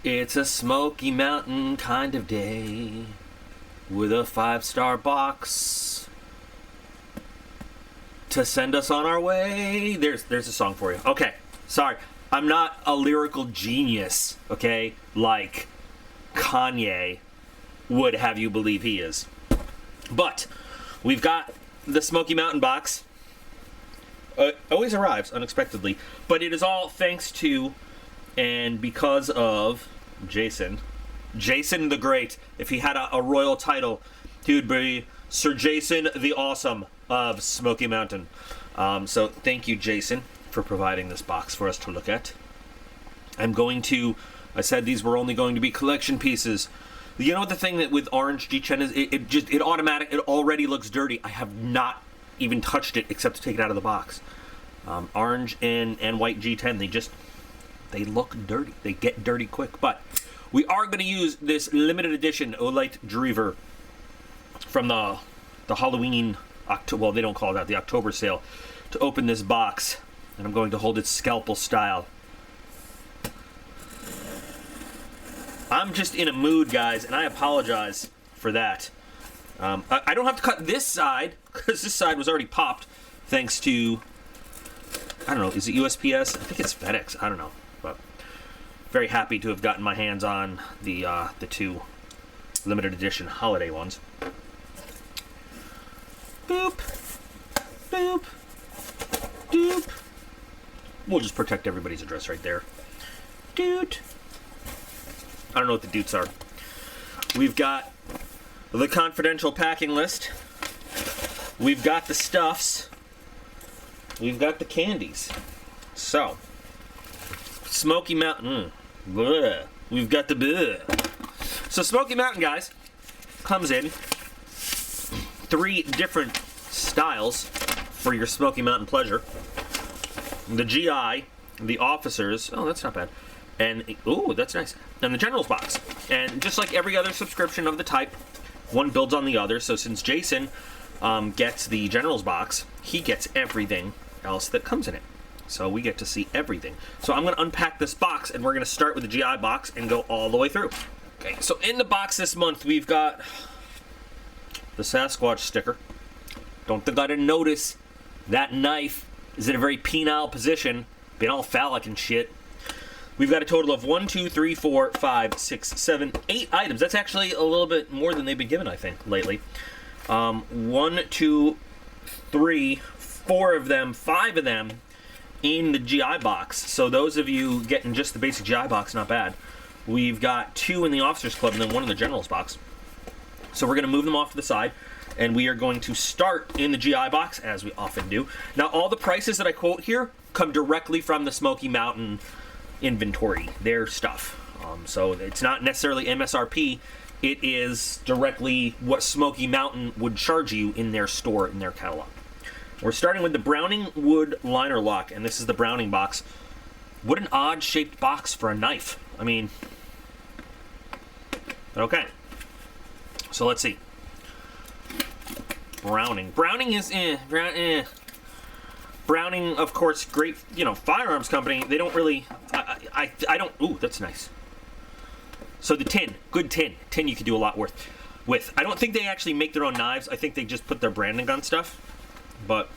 It's a Smoky Mountain kind of day with a 5-star box to send us on our way. There's a song for you. Okay, sorry. I'm not a lyrical genius, okay, like Kanye would have you believe he is. But we've got the Smoky Mountain box. Always arrives unexpectedly, but it is all thanks to and because of Jason the Great. If he had a royal title, he would be Sir Jason the Awesome of Smoky Mountain. So thank you, Jason, for providing this box for us to look at. I said these were only going to be collection pieces. You know what the thing that with orange G10 is? It already looks dirty. I have not even touched it except to take it out of the box. Orange and white G10, they look dirty. They get dirty quick. But we are going to use this limited edition Olight Drever from the Halloween, well, they don't call it that, the October sale, to open this box. And I'm going to hold it scalpel style. I'm just in a mood, guys, and I apologize for that. I don't have to cut this side, because this side was already popped, thanks to, I don't know, is it USPS? I think it's FedEx, I don't know. But very happy to have gotten my hands on the two limited edition holiday ones. Boop, boop, doop. We'll just protect everybody's address right there. Doot. I don't know what the doots are. We've got the confidential packing list. We've got the stuffs. We've got the candies. So, Smoky Mountain. Bleh. We've got the bleh. So Smoky Mountain, guys, comes in 3 different styles for your Smoky Mountain pleasure. The GI, the officers. Oh, that's not bad. And, ooh, that's nice. And the General's box. And just like every other subscription of the type, one builds on the other. So since Jason gets the General's box, he gets everything else that comes in it. So we get to see everything. So I'm going to unpack this box, and we're going to start with the GI box and go all the way through. Okay, so in the box this month, we've got the Sasquatch sticker. Don't think I didn't notice that knife is in a very penile position, being all phallic and shit. We've got a total of 1, 2, 3, 4, 5, 6, 7, 8 items. That's actually a little bit more than they've been given, I think, lately. 1, 2, 3, 4 of them, 5 of them in the GI box. So those of you getting just the basic GI box, not bad. We've got 2 in the Officers Club and then 1 in the General's box. So we're going to move them off to the side, and we are going to start in the GI box, as we often do. Now, all the prices that I quote here come directly from the Smoky Mountain inventory, their stuff. So it's not necessarily MSRP. It is directly what Smoky Mountain would charge you in their store, in their catalog. We're starting with the Browning wood liner lock, and this is the Browning box. What an odd shaped box for a knife. I mean, okay. So let's see. Browning. Browning is Browning, of course, great, firearms company. They don't really, I don't, ooh, that's nice. So the tin, good tin. Tin you could do a lot with. I don't think they actually make their own knives. I think they just put their branding on stuff. But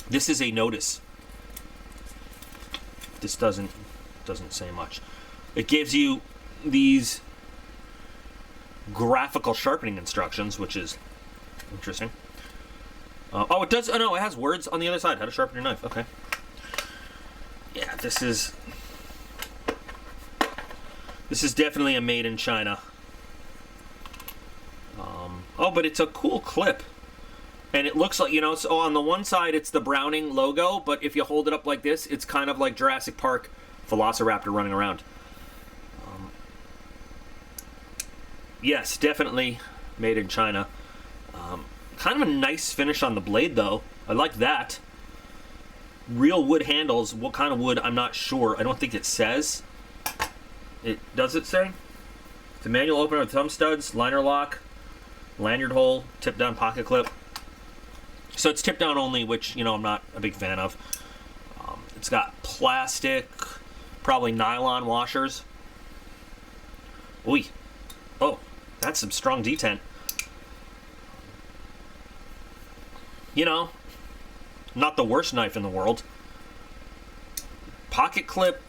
this is a notice. This doesn't say much. It gives you these graphical sharpening instructions, which is interesting. Oh, it does. Oh, no, it has words on the other side. How to sharpen your knife. Okay. Yeah, this is definitely a made in China. Oh, but it's a cool clip. And it looks like, so on the one side it's the Browning logo, but if you hold it up like this, it's kind of like Jurassic Park Velociraptor running around. Yes, definitely made in China. Kind of a nice finish on the blade, though. I like that. Real wood handles. What kind of wood, I'm not sure. I don't think it says. Does it say? It's a manual opener with thumb studs, liner lock, lanyard hole, tip down pocket clip. So it's tip down only, which, I'm not a big fan of. It's got plastic, probably nylon washers. Ooh. Oh, that's some strong detent. You know, not the worst knife in the world. Pocket clip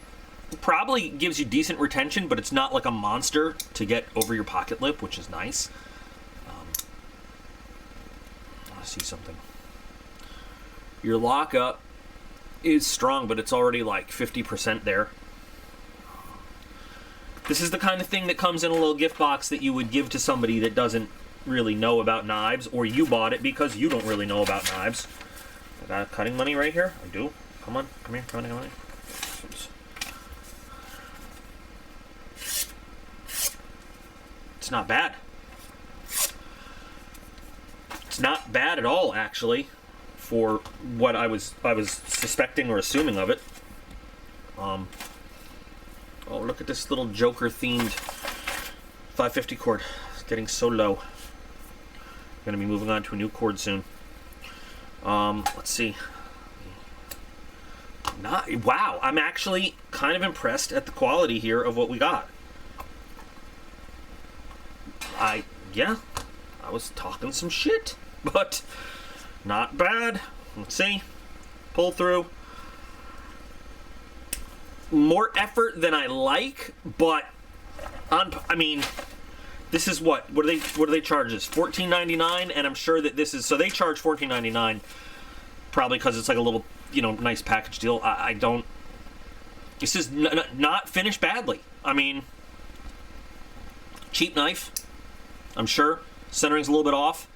probably gives you decent retention, but it's not like a monster to get over your pocket lip, which is nice. I see something. Your lockup is strong, but it's already like 50% there. This is the kind of thing that comes in a little gift box that you would give to somebody that doesn't really know about knives, or you bought it because you don't really know about knives. I got cutting money right here. I do. Come on. Come here. Come on. It's not bad. It's not bad at all, actually, for what I was suspecting or assuming of it. Oh, look at this little Joker-themed 550 cord. It's getting so low. I'm going to be moving on to a new cord soon. Let's see. Wow, I'm actually kind of impressed at the quality here of what we got. Yeah, I was talking some shit, but not bad. Let's see. Pull through. More effort than I like, but I mean, this is what do they charge us? $14.99, and I'm sure that this is, so they charge $14.99 probably because it's like a little, you know, nice package deal. I don't. This is not finished badly. I mean, cheap knife. I'm sure centering's a little bit off.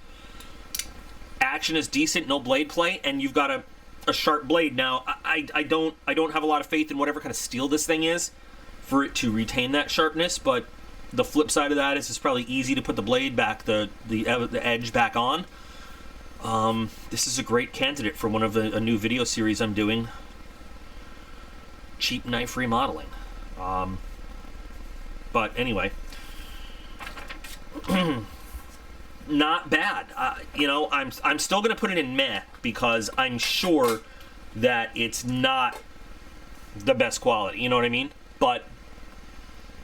Action is decent, no blade play, and you've got a sharp blade. Now, I don't have a lot of faith in whatever kind of steel this thing is for it to retain that sharpness, but the flip side of that is it's probably easy to put the blade back, the edge back on. This is a great candidate for one of a new video series I'm doing. Cheap knife remodeling. But anyway. Not bad. You know, I'm still going to put it in meh because I'm sure that it's not the best quality. You know what I mean? But,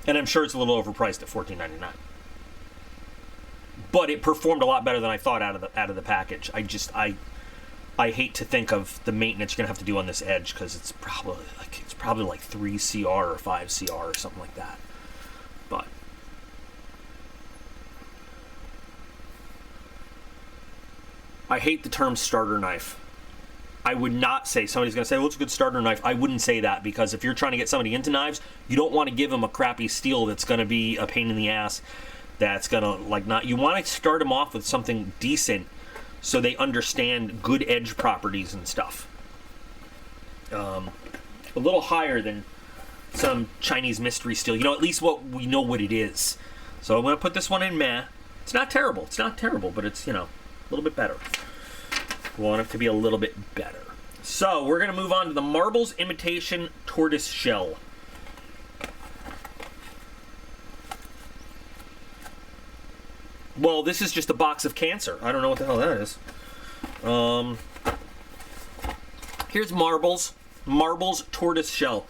and I'm sure it's a little overpriced at $14.99. But it performed a lot better than I thought out of the package. I hate to think of the maintenance you're gonna have to do on this edge because it's probably like 3 CR or 5 CR or something like that. But I hate the term starter knife. I would not say, somebody's going to say, well, it's a good starter knife. I wouldn't say that because if you're trying to get somebody into knives, you don't want to give them a crappy steel that's going to be a pain in the ass. That's going to, like, not, you want to start them off with something decent so they understand good edge properties and stuff. A little higher than some Chinese mystery steel. You know, at least what we know what it is. So I'm going to put this one in meh. It's not terrible. It's not terrible, but it's, you know, a little bit better. We want it to be a little bit better. So we're going to move on to the Marbles Imitation Tortoise Shell. Well, this is just a box of cancer. I don't know what the hell that is. Here's Marbles. Marbles Tortoise Shell.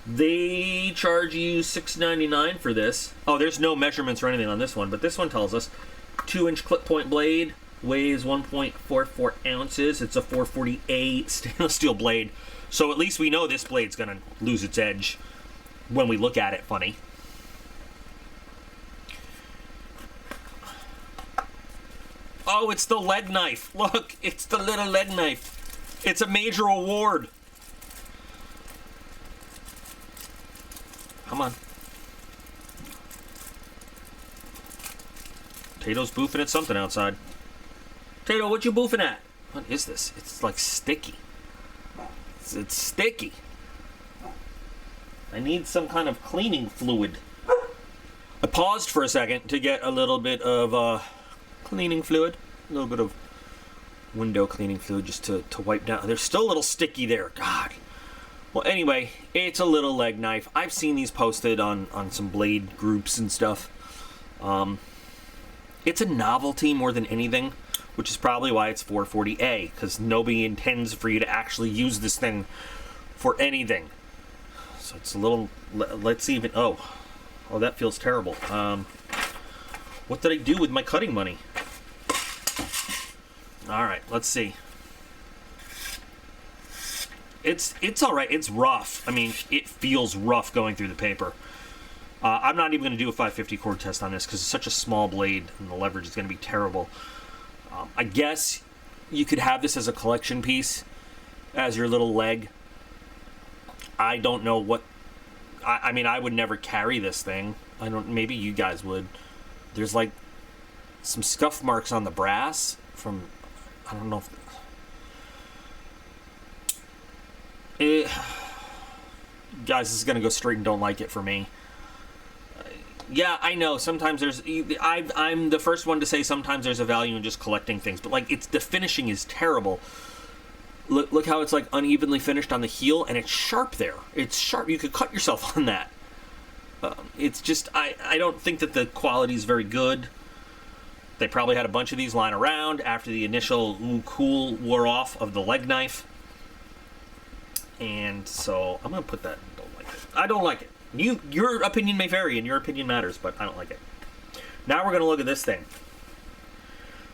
They charge you $6.99 for this. Oh, there's no measurements or anything on this one, but this one tells us 2-inch clip point blade. Weighs 1.44 ounces. It's a 440A stainless steel blade. So at least we know this blade's going to lose its edge when we look at it funny. Oh, it's the lead knife. Look, it's the little lead knife. It's a major award. Come on. Tato's boofing at something outside. Tato, what you boofing at? What is this? It's like sticky. It's sticky. I need some kind of cleaning fluid. I paused for a second to get a little bit of cleaning fluid. A little bit of window cleaning fluid just to wipe down. They're still a little sticky there. God. Well, anyway, it's a little leg knife. I've seen these posted on some blade groups and stuff. It's a novelty more than anything, which is probably why it's 440A, because nobody intends for you to actually use this thing for anything. So it's a little, let's see if it, oh, Oh, that feels terrible. What did I do with my cutting money? All right, let's see. It's all right. It's rough. I mean, it feels rough going through the paper. I'm not even going to do a 550 chord test on this because it's such a small blade and the leverage is going to be terrible. I guess you could have this as a collection piece, as your little leg. I don't know what... I mean, I would never carry this thing. Maybe you guys would. There's like some scuff marks on the brass from... I don't know if... guys, this is going to go straight and don't like it for me. Yeah, I know. Sometimes there's... I'm the first one to say sometimes there's a value in just collecting things. But, like, the finishing is terrible. Look how it's, like, unevenly finished on the heel. And it's sharp there. It's sharp. You could cut yourself on that. It's just... I don't think that the quality is very good. They probably had a bunch of these lying around after the initial cool wore off of the leg knife. And so I'm going to put that... Don't like it. I don't like it. Your opinion may vary, and your opinion matters, but I don't like it. Now we're going to look at this thing.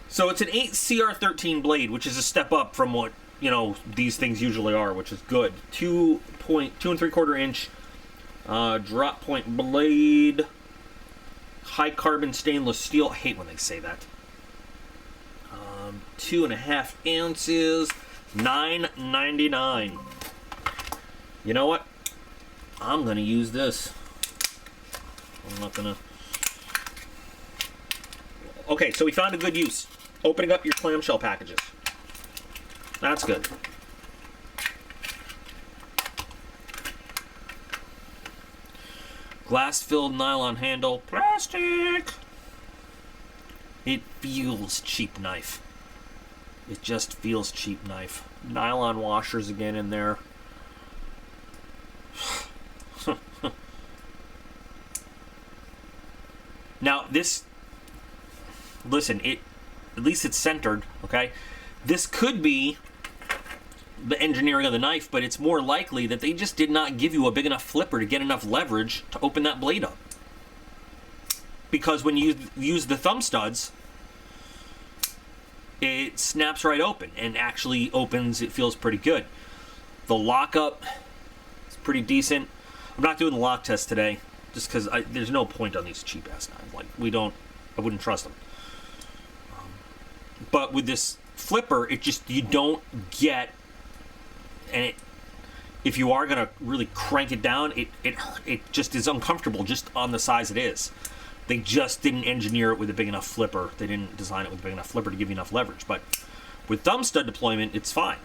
So it's an 8CR13 blade, which is a step up from what, you know, these things usually are, which is good. 2 3/4 inch drop point blade, high carbon stainless steel. I hate when they say that. 2.5 ounces, $9.99. You know what? I'm going to use this. I'm not going to... Okay, so we found a good use. Opening up your clamshell packages. That's good. Glass-filled nylon handle. Plastic! It feels cheap knife. It just feels cheap knife. Nylon washers again in there. Now, this, listen, at least it's centered, okay? This could be the engineering of the knife, but it's more likely that they just did not give you a big enough flipper to get enough leverage to open that blade up. Because when you use the thumb studs, it snaps right open and actually opens. It feels pretty good. The lockup is pretty decent. I'm not doing the lock test today. Just because there's no point on these cheap-ass knives. Like, I wouldn't trust them. But with this flipper, you don't get, and if you are going to really crank it down, it just is uncomfortable just on the size it is. They just didn't engineer it with a big enough flipper. They didn't design it with a big enough flipper to give you enough leverage. But with thumb stud deployment, it's fine.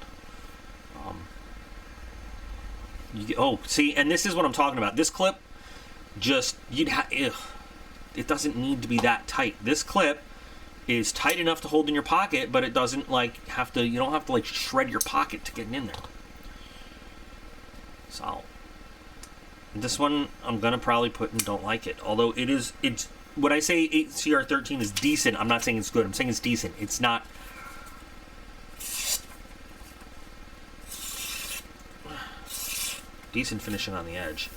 See, and this is what I'm talking about. This clip, it doesn't need to be that tight. This clip is tight enough to hold in your pocket, but it doesn't like you don't have to like shred your pocket to get in there. So this one I'm gonna probably put in don't like it. Although it's when I say 8CR13 is decent, I'm not saying it's good. I'm saying it's decent. It's not. Decent finishing on the edge.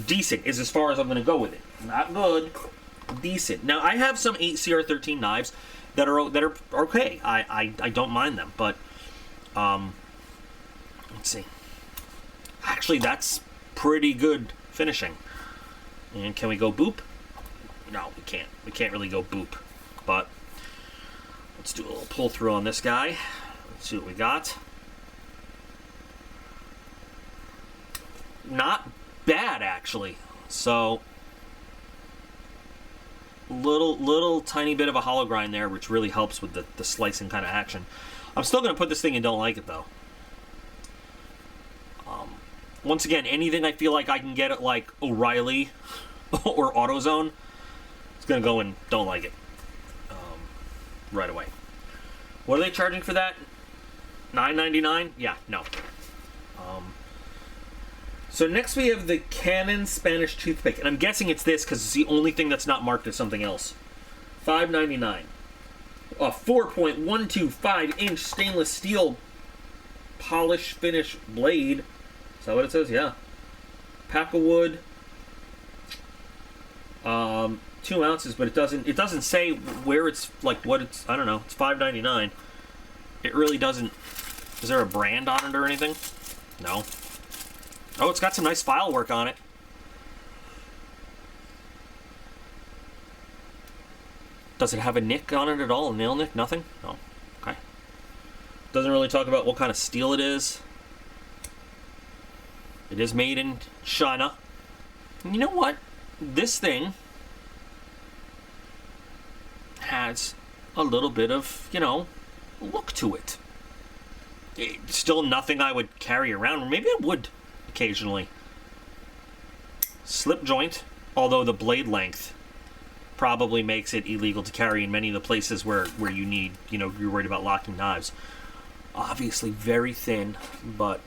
Decent is as far as I'm going to go with it. Not good. Decent. Now, I have some 8CR13 knives that are okay. I don't mind them, but let's see. Actually, that's pretty good finishing. And can we go boop? No, we can't. We can't really go boop. But let's do a little pull through on this guy. Let's see what we got. Not bad, actually. So, little tiny bit of a hollow grind there, which really helps with the slicing kind of action. I'm still going to put this thing in don't like it, though. Once again, anything I feel like I can get at, like, O'Reilly or AutoZone, it's going to go in don't like it right away. What are they charging for that? $9.99? Yeah, no. So next we have the Canon Spanish toothpick, and I'm guessing it's this because it's the only thing that's not marked as something else. $5.99. A 4.125-inch stainless steel polish finish blade. Is that what it says? Yeah. Pack of wood. 2 ounces, but it doesn't say where it's, like, what it's, I don't know, it's $5.99. It really doesn't. Is there a brand on it or anything? No. Oh, it's got some nice file work on it. Does it have a nick on it at all? A nail nick? Nothing? No. Okay. Doesn't really talk about what kind of steel it is. It is made in China. And you know what? This thing has a little bit of, you know, look to it. It's still nothing I would carry around. Maybe I would occasionally. Slip joint, although the blade length probably makes it illegal to carry in many of the places where you need, you know, you're worried about locking knives. Obviously very thin, but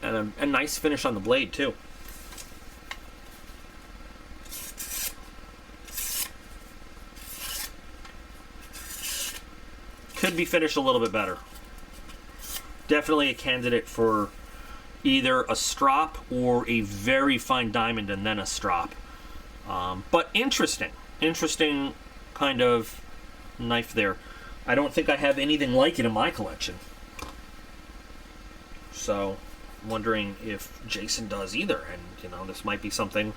and a nice finish on the blade too. Could be finished a little bit better. Definitely a candidate for either a strop or a very fine diamond and then a strop. But interesting kind of knife there. I don't think I have anything like it in my collection. So I'm wondering if Jason does either, and you know, this might be something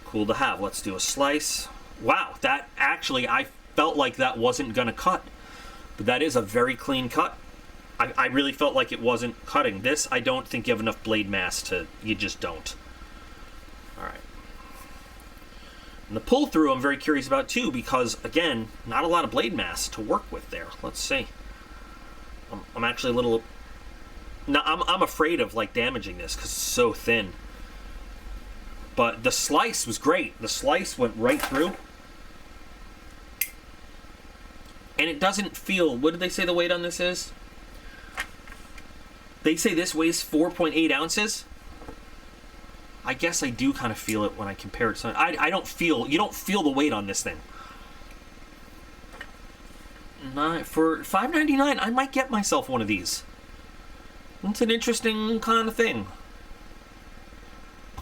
cool to have. Let's do a slice. Wow, that actually, I felt like that wasn't gonna cut, but that is a very clean cut. I really felt like it wasn't cutting. This, I don't think you have enough blade mass to, you just don't. All right. And the pull through I'm very curious about too, because again, not a lot of blade mass to work with there. Let's see. I'm actually a little, no, I'm afraid of like damaging this because it's so thin. But the slice was great. The slice went right through. And it doesn't feel, what did they say the weight on this is? They say this weighs 4.8 ounces. I guess I do kind of feel it when I compare it to something. I don't feel, you don't feel the weight on this thing. For $5.99, I might get myself one of these. It's an interesting kind of thing.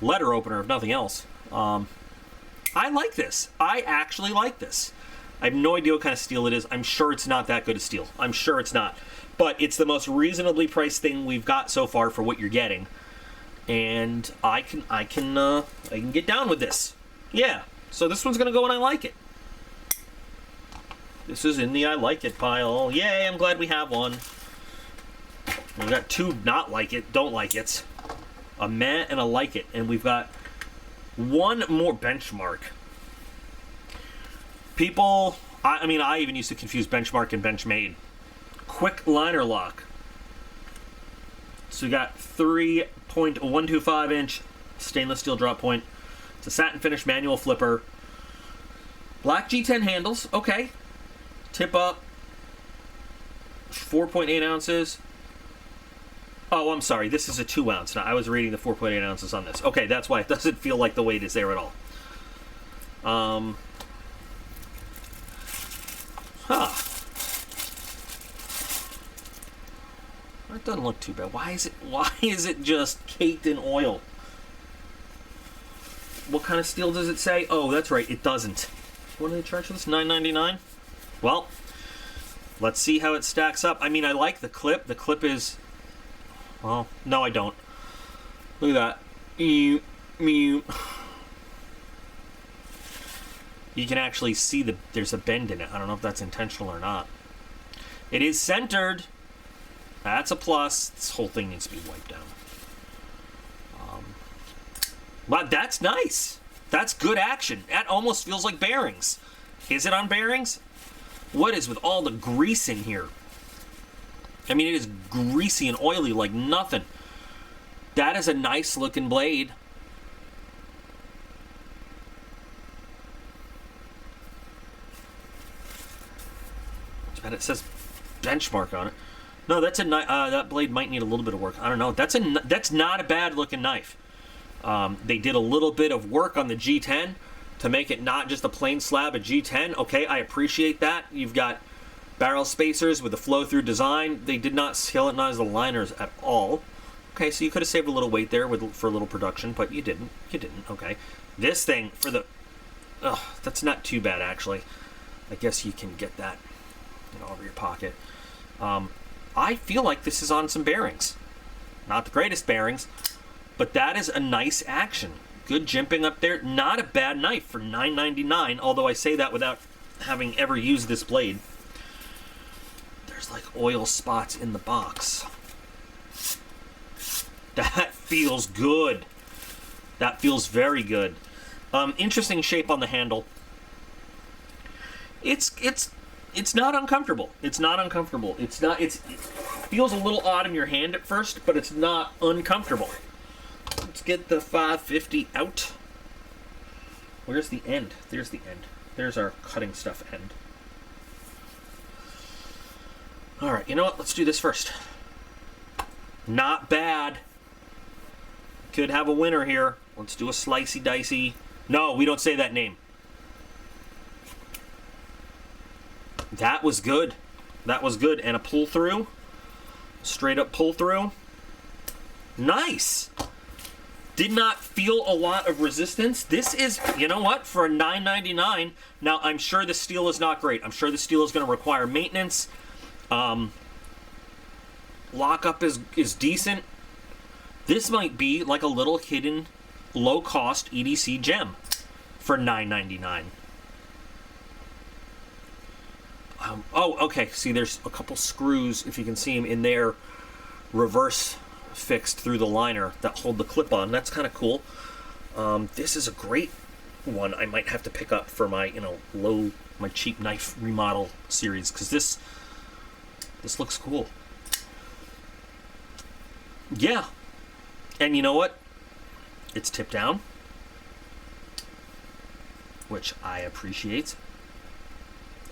Letter opener, if nothing else. I like this. I actually like this. I have no idea what kind of steel it is. I'm sure it's not that good a steel. I'm sure it's not. But it's the most reasonably priced thing we've got so far for what you're getting. And I can get down with this. Yeah. So this one's gonna go and I like it. This is in the I like it pile. Yay, I'm glad we have one. We've got two not like it, don't like it. A meh and a like it. And we've got one more benchmark. People, I mean, I even used to confuse benchmark and benchmade. Quick liner lock. So we got 3.125 inch stainless steel drop point. It's a satin finish manual flipper. Black G10 handles, okay. Tip up, 4.8 ounces. Oh, I'm sorry, this is a 2 ounce. Now, I was reading the 4.8 ounces on this. Okay, that's why it doesn't feel like the weight is there at all. That doesn't look too bad. Why is it just caked in oil? What kind of steel does it say? Oh, that's right, it doesn't. What do they charge for this? $9.99? Well, let's see how it stacks up. I mean, I like the clip. The clip is, well, no, I don't. Look at that. You can actually see there's a bend in it. I don't know if that's intentional or not. It is centered. That's a plus. This whole thing needs to be wiped down. But that's nice. That's good action. That almost feels like bearings. Is it on bearings? What is with all the grease in here? I mean, it is greasy and oily like nothing. That is a nice looking blade. And it says benchmark on it. No, that's that blade might need a little bit of work. I don't know. That's not a bad looking knife. They did a little bit of work on the G10 to make it not just a plain slab of G10. Okay, I appreciate that. You've got barrel spacers with a flow-through design. They did not skelettonize the liners at all. Okay, so you could have saved a little weight there for a little production, but you didn't. You didn't. Okay, this thing for the, that's not too bad actually. I guess you can get that, over your pocket. I feel like this is on some bearings. Not the greatest bearings, but that is a nice action. Good jimping up there. Not a bad knife for $9.99, although I say that without having ever used this blade. There's like oil spots in the box. That feels good. That feels very good. Interesting shape on the handle. It's not uncomfortable. It's not uncomfortable. It feels a little odd in your hand at first, but it's not uncomfortable. Let's get the 550 out. Where's the end? There's the end. There's our cutting stuff end. All right, you know what? Let's do this first. Not bad. Could have a winner here. Let's do a slicey dicey. No, we don't say that name. That was good. That was good. And a pull through. Straight up pull through. Nice. Did not feel a lot of resistance. This is, you know what, for a $9.99. Now, I'm sure the steel is not great. I'm sure the steel is going to require maintenance. Lockup is decent. This might be like a little hidden low-cost EDC gem for $9.99. Oh, okay. See, there's a couple screws, if you can see them, in there, reverse fixed through the liner that hold the clip on. That's kind of cool. This is a great one I might have to pick up for my, my cheap knife remodel series, because this looks cool. Yeah. And you know what? It's tipped down, which I appreciate.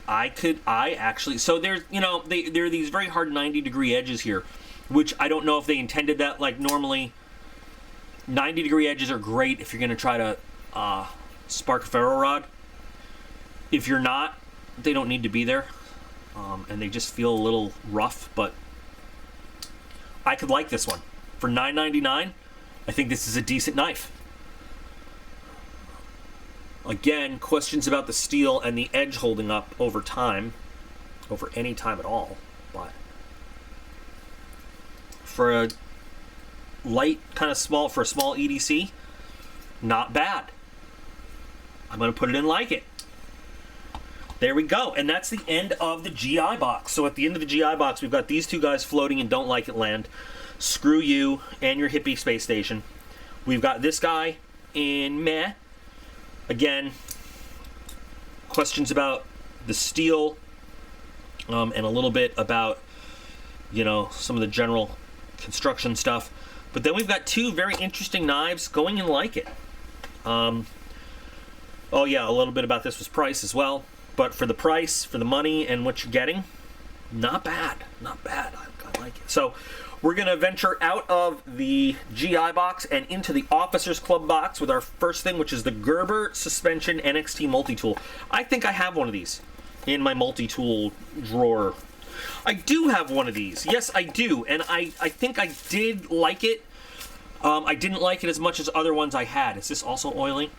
So there's, there are these very hard 90-degree edges here, which I don't know if they intended that. Like, normally 90-degree edges are great if you're going to try to spark a ferro rod. If you're not, they don't need to be there, and they just feel a little rough, but I could like this one. For $9.99, I think this is a decent knife. Again, questions about the steel and the edge holding up over time, over any time at all, but for a light, kind of small, for a small EDC, not bad. I'm going to put it in like it. There we go, and that's the end of the GI box. So at the end of the GI box, we've got these two guys floating in Don't Like It Land. Screw you and your hippie space station. We've got this guy in meh. Again, questions about the steel, and a little bit about, some of the general construction stuff. But then we've got two very interesting knives going in like it. Oh yeah, a little bit about this was price as well. But for the price, for the money, and what you're getting, not bad. Not bad. I like it. So we're going to venture out of the GI box and into the Officers Club box with our first thing, which is the Gerber Suspension NXT Multi-Tool. I think I have one of these in my multi-tool drawer. I do have one of these. Yes, I do. And I think I did like it. I didn't like it as much as other ones I had. Is this also oily?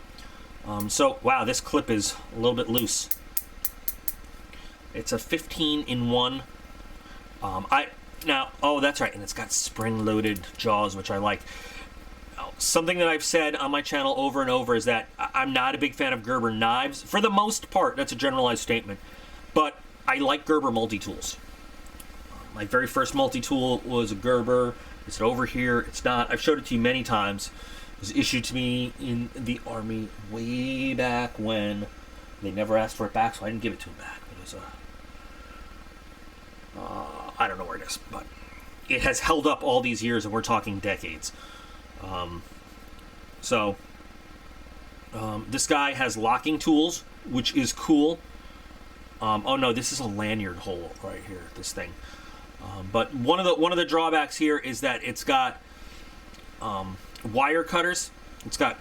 So, wow, this clip is a little bit loose. It's a 15-in-1. Oh, that's right, and it's got spring-loaded jaws, which I like. Something that I've said on my channel over and over is that I'm not a big fan of Gerber knives. For the most part, that's a generalized statement. But I like Gerber multi-tools. My very first multi-tool was a Gerber. Is it over here? It's not. I've showed it to you many times. It was issued to me in the Army way back when. They never asked for it back, so I didn't give it to them back. It was a... I don't know where it is, but it has held up all these years, and we're talking decades. This guy has locking tools, which is cool. Oh no, this is a lanyard hole right here, this thing. But one of the drawbacks here is that it's got wire cutters. It's got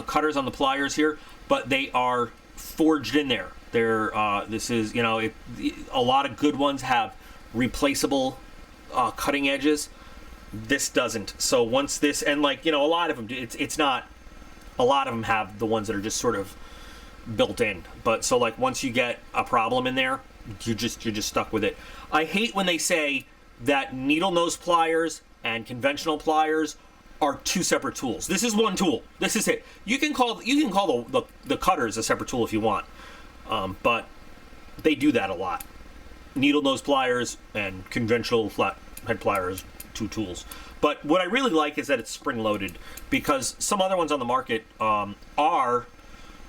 cutters on the pliers here, but they are forged in there. They're this is, a lot of good ones have replaceable cutting edges. This doesn't. So once this, and like, you know, a lot of them, it's not, a lot of them have the ones that are just sort of built in. But so like once you get a problem in there, you're just stuck with it. I hate when they say that needle nose pliers and conventional pliers are two separate tools. This is one tool. This is it. You can call the cutters a separate tool if you want, but they do that a lot. Needle nose pliers and conventional flat head pliers, two tools. But what I really like is that it's spring loaded, because some other ones on the market are,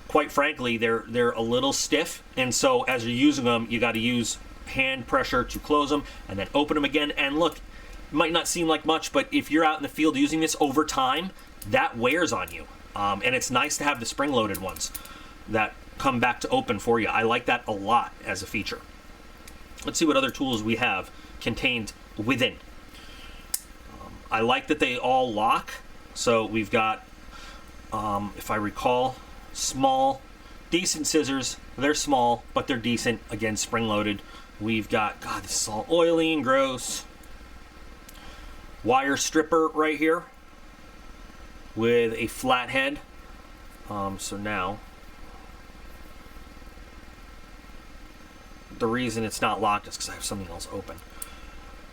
quite frankly, they're a little stiff, and so as you're using them, you got to use hand pressure to close them and then open them again. And look, it might not seem like much, but if you're out in the field using this over time, that wears on you. And it's nice to have the spring loaded ones that come back to open for you. I like that a lot as a feature. Let's see what other tools we have contained within. I like that they all lock. So we've got, if I recall, small, decent scissors. They're small, but they're decent. Again, spring loaded. We've got, God, this is all oily and gross. Wire stripper right here with a flat head. So now, the reason it's not locked is because I have something else open.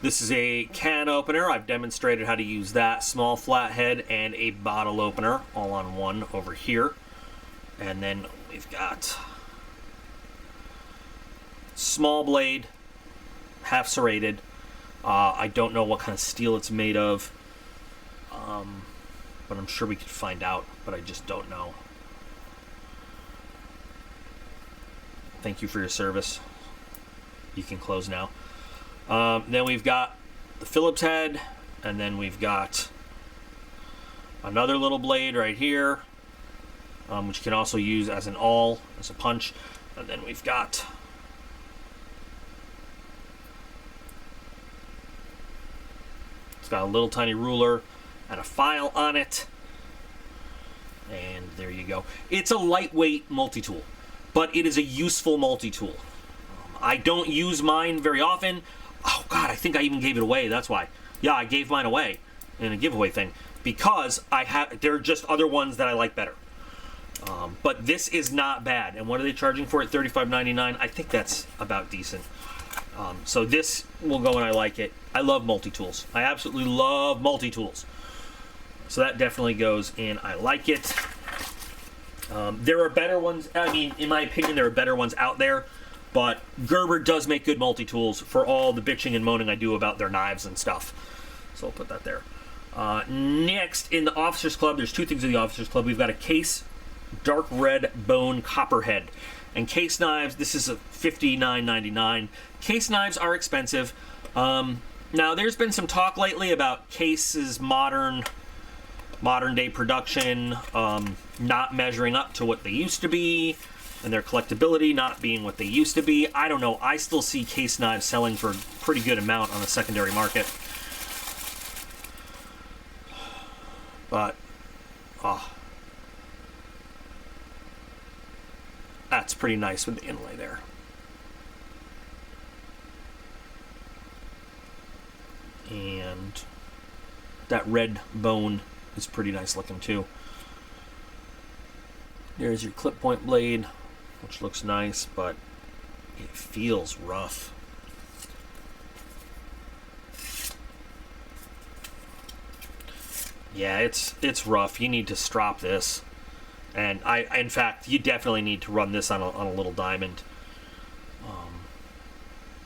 This is a can opener. I've demonstrated how to use that. Small flat head and a bottle opener all on one over here. And then we've got small blade, half serrated. I don't know what kind of steel it's made of, but I'm sure we could find out, but I just don't know. Thank you for your service. You can close now. Then we've got the Phillips head, and then we've got another little blade right here, which you can also use as an awl, as a punch. And then we've got got a little tiny ruler and a file on it, and there you go. It's a lightweight multi-tool, but it is a useful multi-tool. I don't use mine very often. Oh God, I think I even gave it away. That's why. Yeah, I gave mine away in a giveaway thing because there are just other ones that I like better. But this is not bad. And what are they charging for it? $35.99. I think that's about decent. So this will go, and I like it. I love multi-tools. I absolutely love multi-tools. So that definitely goes in. I like it. There are better ones. I mean, in my opinion, there are better ones out there. But Gerber does make good multi-tools for all the bitching and moaning I do about their knives and stuff. So I'll put that there. Next, in the Officers Club, there's two things in the Officers Club. We've got a Case dark red bone copperhead. And Case knives, this is a $59.99. Case knives are expensive. Now, there's been some talk lately about Case's modern day production not measuring up to what they used to be, and their collectability not being what they used to be. I don't know. I still see Case knives selling for a pretty good amount on the secondary market. But, that's pretty nice with the inlay there. And that red bone is pretty nice looking too. There's your clip point blade, which looks nice, but it feels rough. Yeah, it's rough. You need to strop this. And in fact, you definitely need to run this on a little diamond.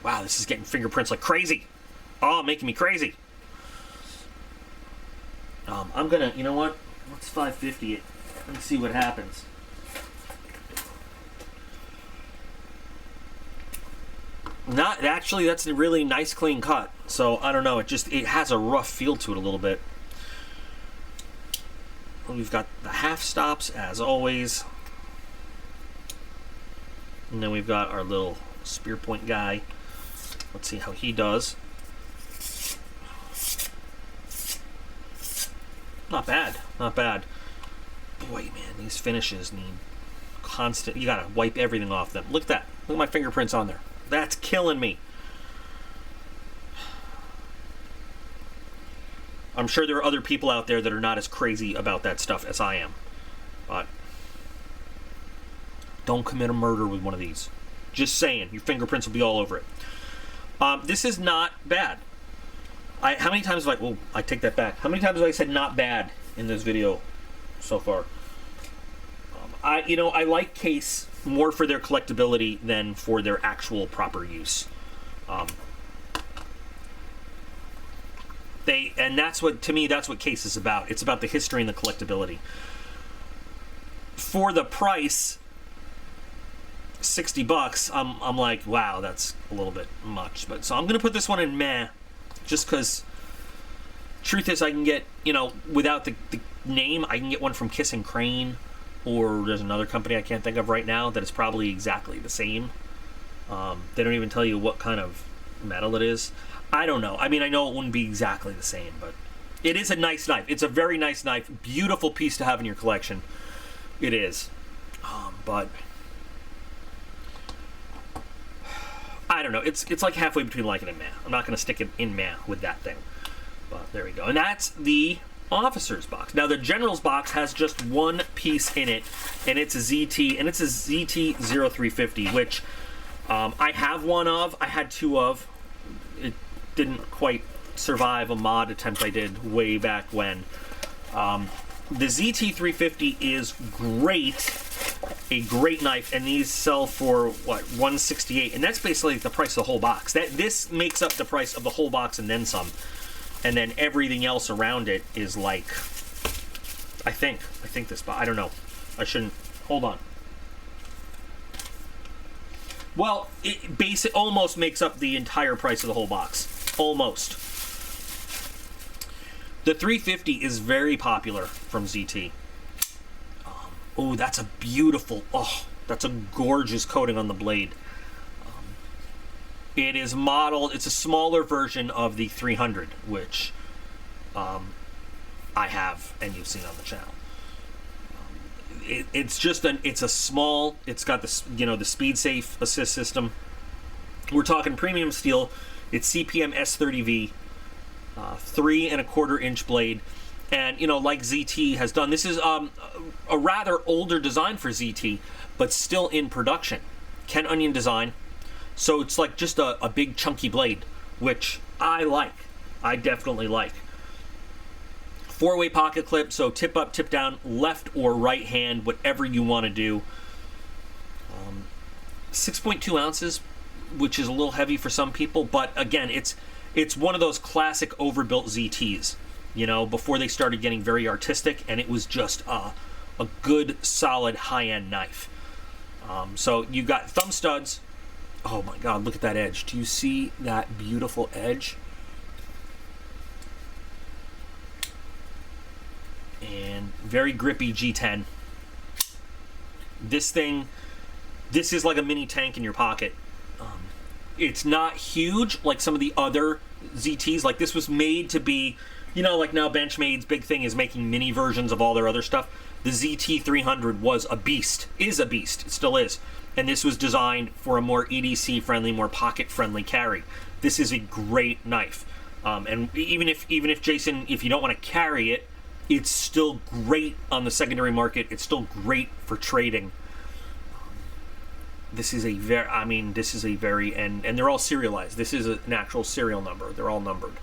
Wow, this is getting fingerprints like crazy. Oh, making me crazy. I'm gonna, you know what? Let's 550 it. Let's see what happens. Not actually. That's a really nice, clean cut. So I don't know. It has a rough feel to it a little bit. We've got the half stops as always, and then we've got our little spear point guy. Let's see how he does. Not bad, not bad. Boy, man, these finishes need constant. You gotta wipe everything off them. Look at that. Look at my fingerprints on there. That's killing me. I'm sure there are other people out there that are not as crazy about that stuff as I am. But don't commit a murder with one of these. Just saying, your fingerprints will be all over it. This is not bad. How many times have I take that back. How many times have I said not bad in this video so far? I like Case more for their collectability than for their actual proper use. And that's what, to me, that's what Case is about. It's about the history and the collectability. For the price, $60, I'm like, wow, that's a little bit much. But so I'm gonna put this one in meh, just because. Truth is, I can get, without the name, I can get one from Kissing Crane, or there's another company I can't think of right now that is probably exactly the same. They don't even tell you what kind of metal it is. I don't know. I mean, I know it wouldn't be exactly the same, but it is a nice knife. It's a very nice knife. Beautiful piece to have in your collection. It is. But I don't know. It's like halfway between liking and meh. I'm not going to stick it in meh with that thing. But there we go. And that's the officer's box. Now, the general's box has just one piece in it, and it's a ZT, and it's a ZT-0350, which I have one of. I had two of. It didn't quite survive a mod attempt I did way back when. The ZT-350 is great, a great knife, and these sell for, what, $168, and that's basically the price of the whole box. This makes up the price of the whole box and then some. And then everything else around it is like, I think this, but I don't know. I shouldn't, hold on. Well, it almost makes up the entire price of the whole box. Almost. The 350 is very popular from ZT. Oh, that's a beautiful, that's a gorgeous coating on the blade. It is modeled, it's a smaller version of the 300, which I have and you've seen on the channel. It's a small, it's got this, the speed safe assist system. We're talking premium steel. It's CPM S30V, 3¼ inch blade. And, like ZT has done, this is a rather older design for ZT, but still in production. Ken Onion design. So it's like just a big chunky blade, which I like. I definitely like. 4-way pocket clip, so tip up, tip down, left or right hand, whatever you want to do. 6.2 ounces, which is a little heavy for some people, but again, it's one of those classic overbuilt ZTs, before they started getting very artistic, and it was just a good, solid, high-end knife. So you've got thumb studs. Oh my God, look at that edge. Do you see that beautiful edge? And very grippy G10. This is like a mini tank in your pocket. It's not huge like some of the other ZTs. Like, this was made to be, like now Benchmade's big thing is making mini versions of all their other stuff. The ZT-300 was a beast, is a beast, it still is. And this was designed for a more EDC-friendly, more pocket-friendly carry. This is a great knife. And even if Jason, if you don't want to carry it, it's still great on the secondary market. It's still great for trading. This is a very, and they're all serialized. This is an actual serial number. They're all numbered.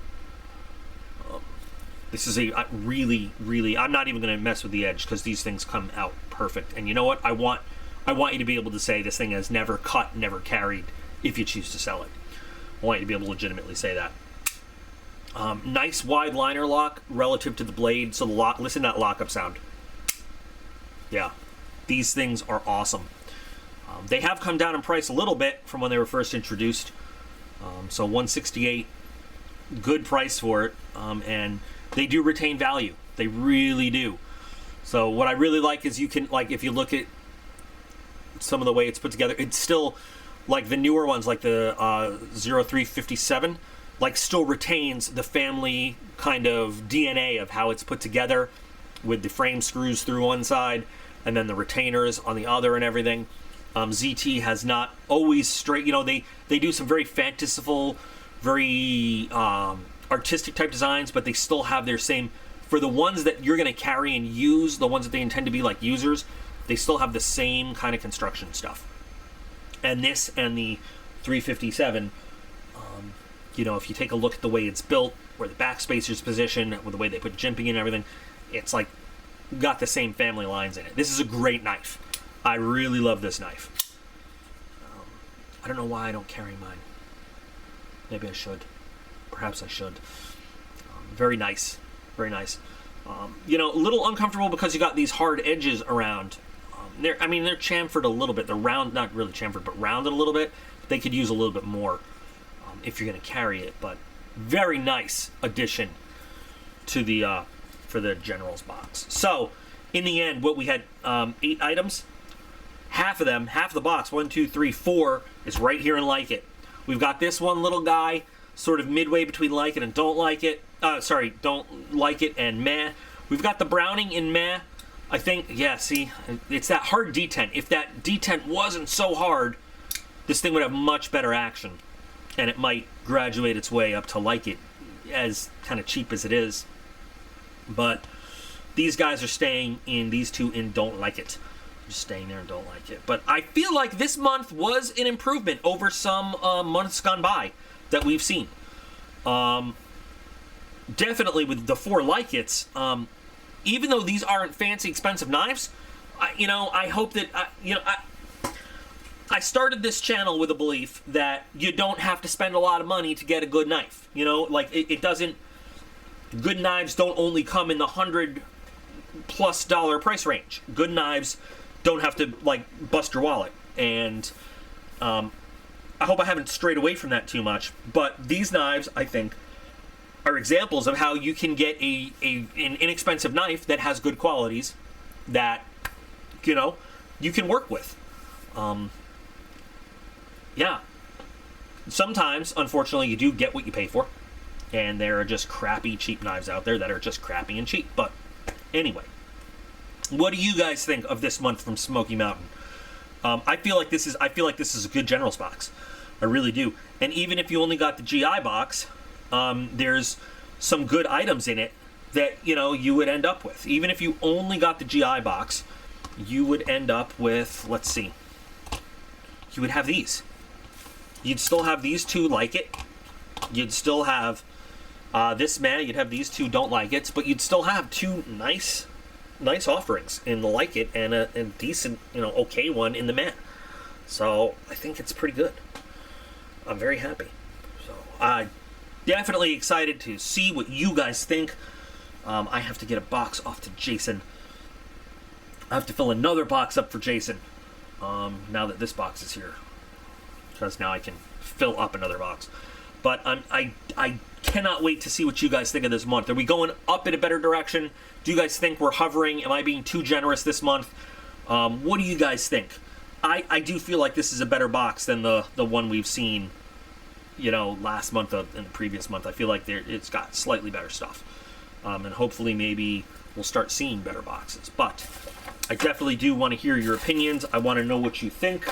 This is a really, really, I'm not even going to mess with the edge because these things come out perfect. And you know what? I want you to be able to say this thing has never cut, never carried, if you choose to sell it. I want you to be able to legitimately say that. Nice wide liner lock relative to the blade. So the lock, listen to that lockup sound. Yeah, these things are awesome. They have come down in price a little bit from when they were first introduced. So $168, good price for it. And they do retain value. They really do. So what I really like is you can, like, if you look at some of the way it's put together, it's still like the newer ones, like the 0357, like still retains the family kind of DNA of how it's put together, with the frame screws through one side and then the retainers on the other and everything. ZT has not always straight, they do some very fanciful, very artistic type designs, but they still have their same, for the ones that you're going to carry and use, the ones that they intend to be like users, they still have the same kind of construction stuff. And this and the 357, you know, if you take a look at the way it's built, where the backspacer's positioned, with the way they put jimping in and everything, it's like got the same family lines in it. This is a great knife. I really love this knife. I don't know why I don't carry mine. Maybe I should. Perhaps I should. Very nice. Very nice. You know, a little uncomfortable because you got these hard edges around. They're chamfered a little bit. They're round, not really chamfered, but rounded a little bit. They could use a little bit more if you're going to carry it. But very nice addition to the for the General's box. So, in the end, what we had 8 items. Half of them, half the box, 1, 2, 3, 4, is right here in Like It. We've got this one little guy, sort of midway between Like It and Don't Like It. Don't Like It and Meh. We've got the Browning in Meh. I think, yeah, see, it's that hard detent. If that detent wasn't so hard, this thing would have much better action. And it might graduate its way up to Like It, as kind of cheap as it is. But these guys are staying in, these two in Don't Like It. Just staying there and Don't Like It. But I feel like this month was an improvement over some months gone by that we've seen. Definitely with the 4 Like It's, even though these aren't fancy, expensive knives, I hope that, I started this channel with a belief that you don't have to spend a lot of money to get a good knife. You know, like it doesn't, good knives don't only come in the $100+ price range. Good knives don't have to, like, bust your wallet. And I hope I haven't strayed away from that too much. But these knives, I think, are examples of how you can get an inexpensive knife that has good qualities that, you can work with. Yeah. Sometimes, unfortunately, you do get what you pay for. And there are just crappy, cheap knives out there that are just crappy and cheap. But anyway. What do you guys think of this month from Smoky Mountain? I feel like this is a good General's box. I really do. And even if you only got the GI box, there's some good items in it that you would end up with. Even if you only got the GI box, you would end up with, let's see, you would have these. You'd still have these 2 Like It. You'd still have this Meh. You'd have these 2 Don't Like It. But you'd still have 2 nice offerings in the Like It and a decent, okay one in the Meh. So I think it's pretty good. I'm very happy. So definitely excited to see what you guys think. I have to get a box off to Jason. I have to fill another box up for Jason now that this box is here, because now I can fill up another box. But I cannot wait to see what you guys think of this month. Are we going up in a better direction? Do you guys think we're hovering? Am I being too generous this month? What do you guys think? I do feel like this is a better box than the one we've seen, last month and the previous month. I feel like it's got slightly better stuff. And hopefully maybe we'll start seeing better boxes. But I definitely do want to hear your opinions. I want to know what you think.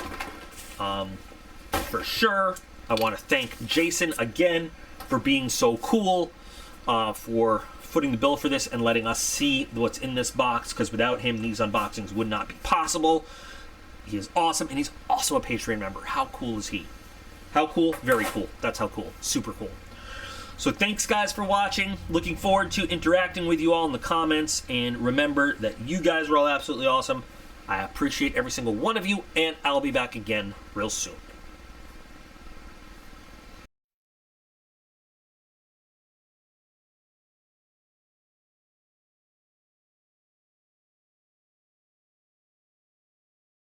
For sure. I want to thank Jason again for being so cool, for footing the bill for this and letting us see what's in this box, because without him, these unboxings would not be possible. He is awesome, and he's also a Patreon member. How cool is he? How cool? Very cool. That's how cool. Super cool. So thanks, guys, for watching. Looking forward to interacting with you all in the comments, and remember that you guys are all absolutely awesome. I appreciate every single one of you, and I'll be back again real soon.